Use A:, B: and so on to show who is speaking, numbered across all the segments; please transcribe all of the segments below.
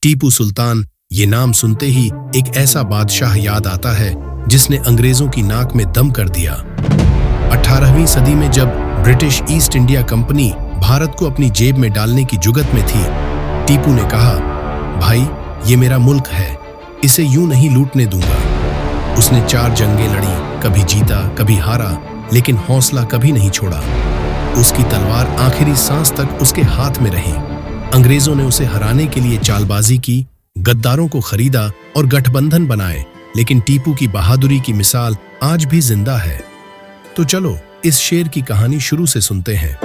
A: टीपू सुल्तान, ये नाम सुनते ही एक ऐसा बादशाह याद आता है जिसने अंग्रेजों की नाक में दम कर दिया। 18वीं सदी में जब British east India company Bharat को अपनी जेब में डालने की जुगत में थी, टीपू ने कहा, भाई ये मेरा मुल्क है, इसे यूं नहीं लूटने दूंगा। उसने 4 जंगें लड़ी, कभी जीता कभी हारा, लेकिन हौसला कभी नहीं छोड़ा। उसकी तलवार आखिरी सांस तक उसके हाथ में रही। अंग्रेजों ने उसे हराने के लिए चालबाजी की, गद्दारों को खरीदा और गठबंधन बनाए, लेकिन टीपू की बहादुरी की मिसाल आज भी जिंदा है। तो चलो इस शेर की कहानी शुरू से सुनते हैं।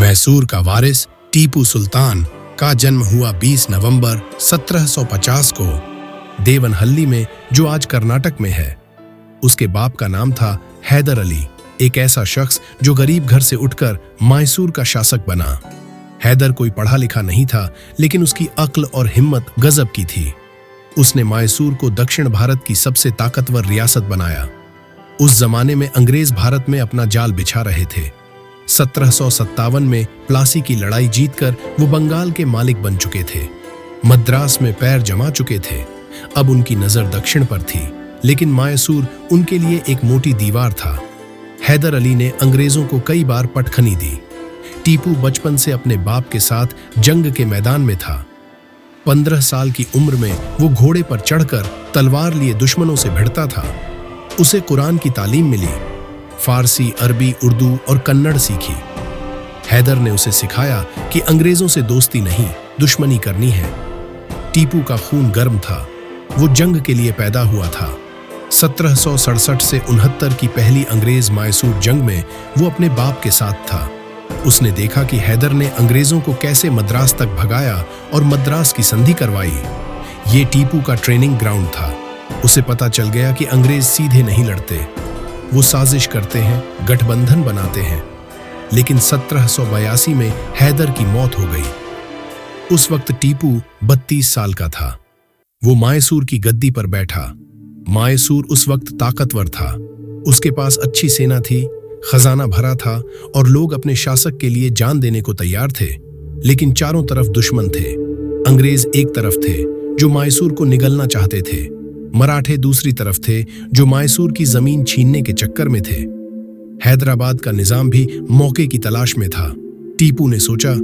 A: मैसूर का वारिस टीपू सुल्तान का जन्म हुआ 20 नवंबर 1750 को देवनहल्ली में, जो आज कर्नाटक में है। उसके बाप का नाम था हैदर अली, एक ऐसा शख्स जो गरीब घर से उठकर मैसूर का शासक बना। हैदर कोई पढ़ा लिखा नहीं था, लेकिन उसकी अक्ल और हिम्मत गजब की थी। उसने मैसूर को दक्षिण भारत की सबसे ताकतवर रियासत बनाया। उस जमाने में अंग्रेज भारत में अपना जाल बिछा रहे थे। 1757 में प्लासी की लड़ाई जीतकर वो बंगाल के मालिक बन चुके थे, मद्रास में पैर जमा चुके थे। अब उनकी नजर दक्षिण पर थी, लेकिन मैसूर उनके लिए एक मोटी दीवार था। हैदर अली ने अंग्रेजों को कई बार पटखनी दी। टीपू बचपन से अपने बाप के साथ जंग के मैदान में था। 15 साल की उम्र में वो घोड़े पर चढ़कर तलवार लिए दुश्मनों से भिड़ता था। उसे कुरान की तालीम मिली, फारसी, अरबी, उर्दू और कन्नड़ सीखी। हैदर ने उसे सिखाया कि अंग्रेजों से दोस्ती नहीं, दुश्मनी करनी है। टीपू का खून गर्म था, वो जंग के लिए पैदा हुआ था। 1767 से 69 की पहली अंग्रेज मैसूर जंग में वो अपने बाप के साथ था। उसने देखा कि हैदर ने अंग्रेजों को कैसे मद्रास तक भगाया और मद्रास की संधि करवाई। ये टीपू का ट्रेनिंग ग्राउंड था। उसे पता चल गया कि अंग्रेज सीधे नहीं लड़ते, वो साजिश करते हैं, गठबंधन बनाते हैं। लेकिन 1782 में हैदर की मौत हो गई। उस वक्त टीपू 32 साल का था। वो मैसूर की गद्दी पर बैठा। मैसूर उस वक्त ताकतवर था, उसके पास अच्छी सेना थी, खजाना भरा था और लोग अपने शासक के लिए जान देने को तैयार थे। लेकिन चारों तरफ दुश्मन थे। अंग्रेज एक तरफ थे जो मैसूर को निगलना चाहते थे, मराठे दूसरी तरफ थे जो मैसूर की जमीन छीनने के चक्कर में थे। हैदराबाद का निजाम भी मौके की तलाश में था। टीपू ने सोचा,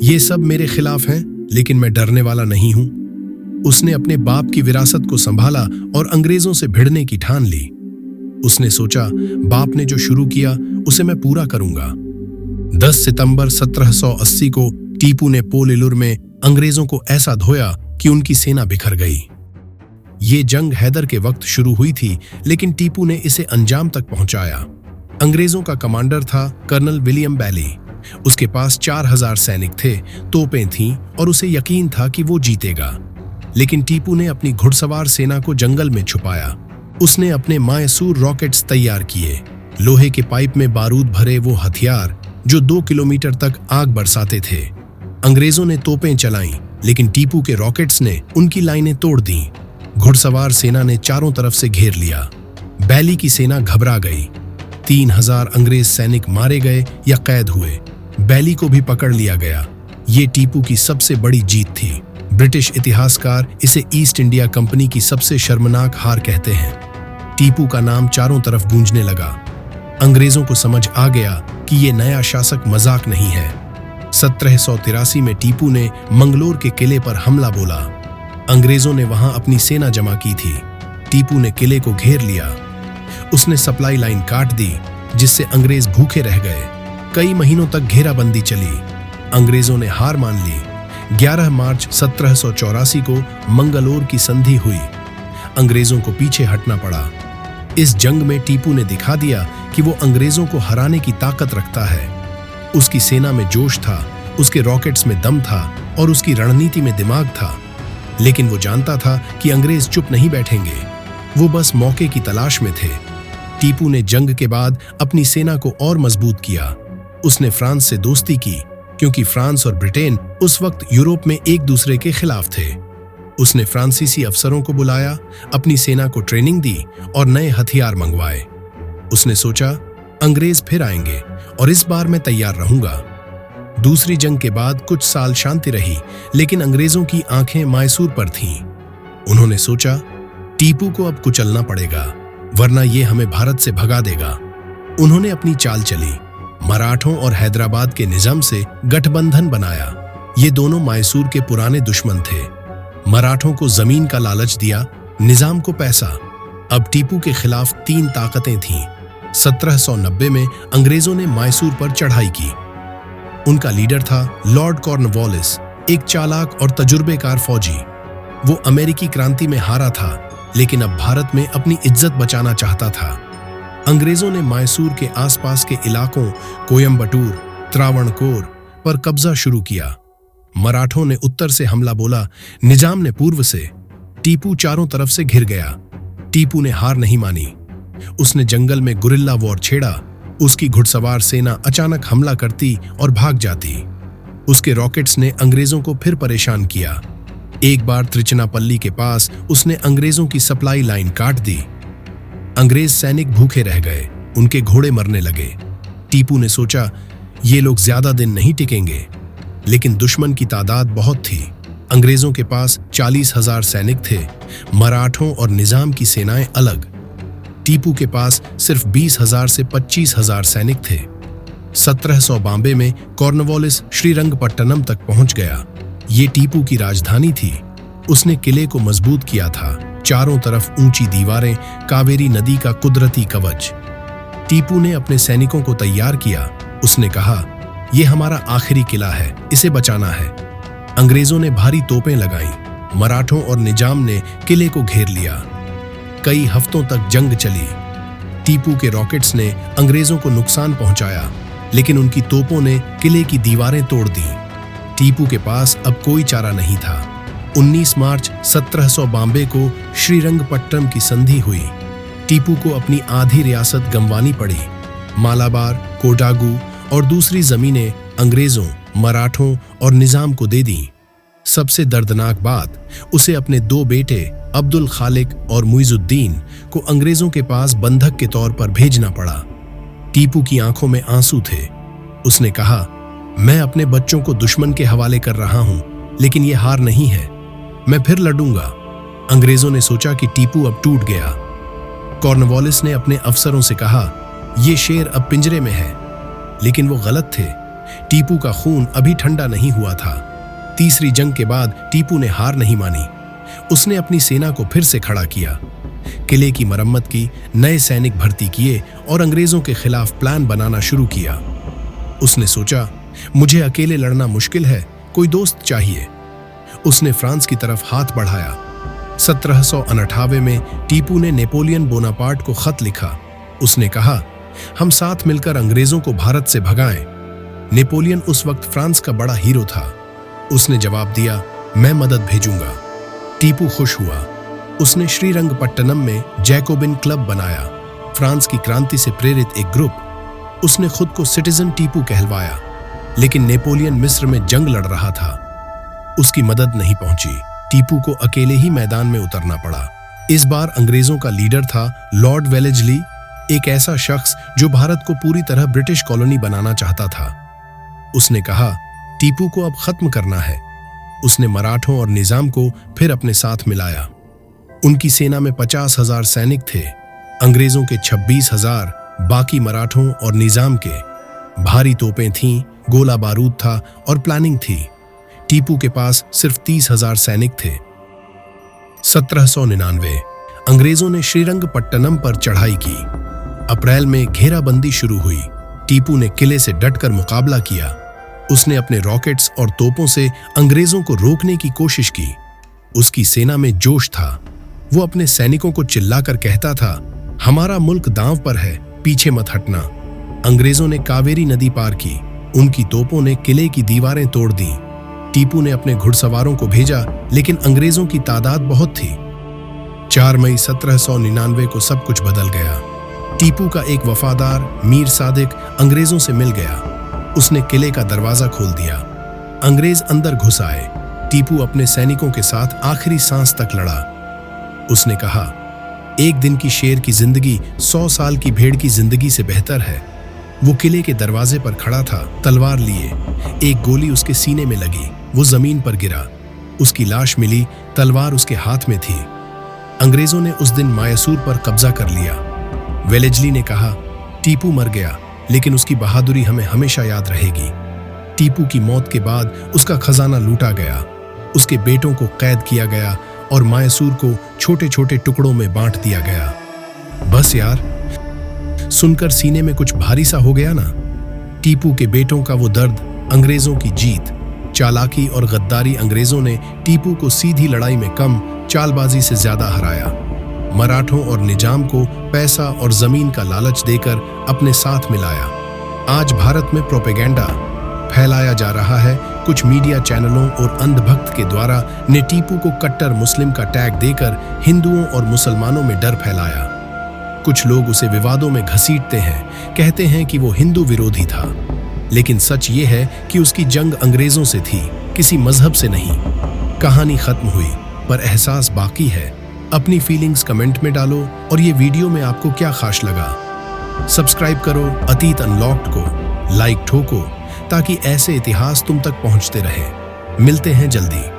A: ये सब मेरे खिलाफ हैं, लेकिन मैं डरने वाला नहीं हूं। उसने अपने बाप की विरासत को संभाला और अंग्रेजों से भिड़ने की ठान ली। उसने सोचा, बाप ने जो शुरू किया उसे मैं पूरा करूंगा। 10 सितंबर 1780 को टीपू ने पोलिलुर में अंग्रेजों को ऐसा धोया कि उनकी सेना बिखर गई। ये जंग हैदर के वक्त शुरू हुई थी, लेकिन टीपू ने इसे अंजाम तक पहुंचाया। अंग्रेजों का कमांडर था कर्नल विलियम बैली। उसके पास 4000 सैनिक थे, तोपें थीं और उसे यकीन था कि वो जीतेगा। लेकिन टीपू ने अपनी घुड़सवार सेना को जंगल में छुपाया। उसने अपने मैसूर रॉकेट्स तैयार किए, लोहे के पाइप में बारूद भरे वो हथियार जो 2 किलोमीटर तक आग बरसाते थे। अंग्रेजों ने तोपें चलाईं, लेकिन टीपू के रॉकेट्स ने उनकी लाइनें तोड़ दी। घुड़सवार सेना ने चारों तरफ से घेर लिया। बैली की सेना घबरा गई। 3000 अंग्रेज सैनिक मारे गए या कैद हुए। बैली को भी पकड़ लिया गया। ये टीपू की सबसे बड़ी जीत थी। ब्रिटिश इतिहासकार इसे ईस्ट इंडिया कंपनी की सबसे शर्मनाक हार कहते हैं। टीपू का नाम चारों तरफ गूंजने लगा। अंग्रेजों को समझ आ गया कि ये नया शासक मजाक नहीं है। 1783 में टीपू ने मंगलोर के किले पर हमला बोला। अंग्रेजों ने वहां अपनी सेना जमा की थी। टीपू ने किले को घेर लिया। उसने सप्लाई लाइन काट दी, जिससे अंग्रेज भूखे रह गए। कई महीनों तक घेराबंदी चली। अंग्रेजों ने हार मान ली। 11 मार्च 1784 को मंगलोर की संधि हुई। अंग्रेजों को पीछे हटना पड़ा। इस जंग में टीपू ने दिखा दिया कि वो अंग्रेजों को हराने की ताकत रखता है। उसकी सेना में जोश था, उसके रॉकेट्स में दम था और उसकी रणनीति में दिमाग था। लेकिन वो जानता था कि अंग्रेज चुप नहीं बैठेंगे, वो बस मौके की तलाश में थे। टीपू ने जंग के बाद अपनी सेना को और मजबूत किया। उसने फ्रांस से दोस्ती की, क्योंकि फ्रांस और ब्रिटेन उस वक्त यूरोप में एक दूसरे के खिलाफ थे। उसने फ्रांसीसी अफसरों को बुलाया, अपनी सेना को ट्रेनिंग दी और नए हथियार मंगवाए। उसने सोचा, अंग्रेज फिर आएंगे और इस बार मैं तैयार रहूंगा। दूसरी जंग के बाद कुछ साल शांति रही, लेकिन अंग्रेजों की आंखें मैसूर पर थीं। उन्होंने सोचा, टीपू को अब कुचलना पड़ेगा, वरना ये हमें भारत से भगा देगा। उन्होंने अपनी चाल चली, मराठों और हैदराबाद के निजाम से गठबंधन बनाया। ये दोनों मैसूर के पुराने दुश्मन थे। मराठों को जमीन का लालच दिया, निजाम को पैसा। अब टीपू के खिलाफ 3 ताकतें थीं। 1790 में अंग्रेजों ने मैसूर पर चढ़ाई की। उनका लीडर था लॉर्ड कॉर्नवालिस, एक चालाक और तजुर्बेकार फौजी। वो अमेरिकी क्रांति में हारा था, लेकिन अब भारत में अपनी इज्जत बचाना चाहता था। अंग्रेजों ने मैसूर के आसपास के इलाकों कोयम्बटूर, त्रावणकोर पर कब्जा शुरू किया। मराठों ने उत्तर से हमला बोला, निजाम ने पूर्व से। टीपू चारों तरफ से घिर गया। टीपू ने हार नहीं मानी। उसने जंगल में गुरिल्ला वॉर छेड़ा। उसकी घुड़सवार सेना अचानक हमला करती और भाग जाती। उसके रॉकेट्स ने अंग्रेजों को फिर परेशान किया। एक बार त्रिचनापल्ली के पास उसने अंग्रेजों की सप्लाई लाइन काट दी। अंग्रेज सैनिक भूखे रह गए, उनके घोड़े मरने लगे। टीपू ने सोचा, ये लोग ज्यादा दिन नहीं टिकेंगे, लेकिन दुश्मन की तादाद बहुत थी। अंग्रेजों के पास 40,000 सैनिक थे, मराठों और निजाम की सेनाएं अलग। टीपू के पास सिर्फ 20,000 से 25,000 सैनिक थे। 1792 में कॉर्नवालिस श्रीरंगपट्टनम तक पहुंच गया। ये टीपू की राजधानी थी। उसने किले को मजबूत किया था। चारों तरफ ऊंची दीवारें, कावेरी नदी का कुदरती कवच। टीपू ने अपने सैनिकों को तैयार किया। उसने कहा, यह हमारा आखिरी किला है, इसे बचाना है। अंग्रेजों ने भारी तोपें लगाईं। मराठों और निजाम ने किले को घेर लिया। कई हफ्तों तक जंग चली। टीपू के रॉकेट्स ने अंग्रेजों को नुकसान पहुंचाया, लेकिन उनकी तोपों ने किले की दीवारें तोड़ दी। टीपू के पास अब कोई चारा नहीं था। 19 मार्च 1792 को श्रीरंगपट्टनम की संधि हुई। टीपू को अपनी आधी रियासत गंवानी पड़ी। मालाबार, कोडागू और दूसरी जमीनें अंग्रेजों, मराठों और निजाम को दे दी। सबसे दर्दनाक बात, उसे अपने 2 बेटे अब्दुल खालिक और मुइजुद्दीन को अंग्रेजों के पास बंधक के तौर पर भेजना पड़ा। टीपू की आंखों में आंसू थे। उसने कहा, मैं अपने बच्चों को दुश्मन के हवाले कर रहा हूं, लेकिन यह हार नहीं है, मैं फिर लड़ूंगा। अंग्रेजों ने सोचा कि टीपू अब टूट गया। कॉर्नवालिस ने अपने अफसरों से कहा, यह शेर अब पिंजरे में है, लेकिन वो गलत थे। टीपू का खून अभी ठंडा नहीं हुआ था। तीसरी जंग के बाद टीपू ने हार नहीं मानी। उसने अपनी सेना को फिर से खड़ा किया, किले की मरम्मत की, नए सैनिक भर्ती किए और अंग्रेजों के खिलाफ प्लान बनाना शुरू किया। उसने सोचा, मुझे अकेले लड़ना मुश्किल है, कोई दोस्त चाहिए। उसने फ्रांस की तरफ हाथ बढ़ाया। 1798 में टीपू ने नेपोलियन बोनापार्ट को खत लिखा। उसने कहा, हम साथ मिलकर अंग्रेजों को भारत से भगाएं। नेपोलियन उस वक्त फ्रांस का बड़ा हीरो था। उसने जवाब दिया, मैं मदद भेजूंगा। टीपू खुश हुआ। उसने श्रीरंगपट्टनम में जैकोबिन क्लब बनाया, फ्रांस की क्रांति से प्रेरित एक ग्रुप। उसने खुद को सिटीजन टीपू कहलवाया, लेकिन नेपोलियन मिस्र में जंग लड़ रहा था। उसकी मदद नहीं पहुंची। टीपू को अकेले ही मैदान में उतरना पड़ा। इस बार अंग्रेजों का लीडर था लॉर्ड वेलेस्ली, एक ऐसा शख्स जो भारत को पूरी तरह ब्रिटिश कॉलोनी बनाना चाहता था। उसने कहा, टीपू को अब खत्म करना है। उसने मराठों और निजाम को फिर अपने साथ मिलाया। उनकी सेना में 50,000 सैनिक थे, अंग्रेजों के 26,000, बाकी मराठों और निजाम के। भारी तोपें थीं, गोला बारूद था और प्लानिंग थी। टीपू के पास सिर्फ 30,000 सैनिक थे। 1799 अंग्रेजों ने श्रीरंगपट्टनम पर चढ़ाई की। अप्रैल में घेराबंदी शुरू हुई। टीपू ने किले से डटकर मुकाबला किया। उसने अपने रॉकेट्स और तोपों से अंग्रेजों को रोकने की कोशिश की। उसकी सेना में जोश था। वो अपने सैनिकों को चिल्लाकर कहता था, हमारा मुल्क दांव पर है, पीछे मत हटना। अंग्रेजों ने कावेरी नदी पार की। उनकी तोपों ने किले की दीवारें तोड़ दी। टीपू ने अपने घुड़सवारों को भेजा, लेकिन अंग्रेजों की तादाद बहुत थी। 4 मई 1799 को सब कुछ बदल गया। टीपू का एक वफादार मीर सादिक अंग्रेजों से मिल गया। उसने किले का दरवाजा खोल दिया। अंग्रेज अंदर घुस आए। टीपू अपने सैनिकों के साथ आखिरी सांस तक लड़ा। उसने कहा, एक दिन की शेर की जिंदगी 100 साल की भेड़ की जिंदगी से बेहतर है। वो किले के दरवाजे पर खड़ा था, तलवार लिए। एक गोली उसके सीने में लगी, वो जमीन पर गिरा। उसकी लाश मिली, तलवार उसके हाथ में थी। अंग्रेजों ने उस दिन मायसूर पर कब्जा कर लिया। वेलेजली ने कहा, टीपू मर गया, लेकिन उसकी बहादुरी हमें हमेशा याद रहेगी। टीपू की मौत के बाद उसका खजाना लूटा गया, उसके बेटों को कैद किया गया और मायसूर को छोटे छोटे टुकड़ों में बांट दिया गया। बस यार, सुनकर सीने में कुछ भारी सा हो गया ना। टीपू के बेटों का वो दर्द, अंग्रेजों की जीत, चालाकी और गद्दारी। अंग्रेजों ने टीपू को सीधी लड़ाई में कम, चालबाजी से ज्यादा हराया। मराठों और निजाम को पैसा और जमीन का लालच देकर अपने साथ मिलाया। आज भारत में प्रोपेगेंडा फैलाया जा रहा है। कुछ मीडिया चैनलों और अंधभक्त के द्वारा ने टीपू को कट्टर मुस्लिम का टैग देकर हिंदुओं और मुसलमानों में डर फैलाया। कुछ लोग उसे विवादों में घसीटते हैं, कहते हैं कि वो हिंदू विरोधी था, लेकिन सच ये है कि उसकी जंग अंग्रेजों से थी, किसी मजहब से नहीं। कहानी खत्म हुई, पर एहसास बाकी है। अपनी फीलिंग्स कमेंट में डालो और ये वीडियो में आपको क्या खास लगा। सब्सक्राइब करो अतीत अनलॉक्ड को, लाइक ठोको ताकि ऐसे इतिहास तुम तक पहुंचते रहे। मिलते हैं जल्दी।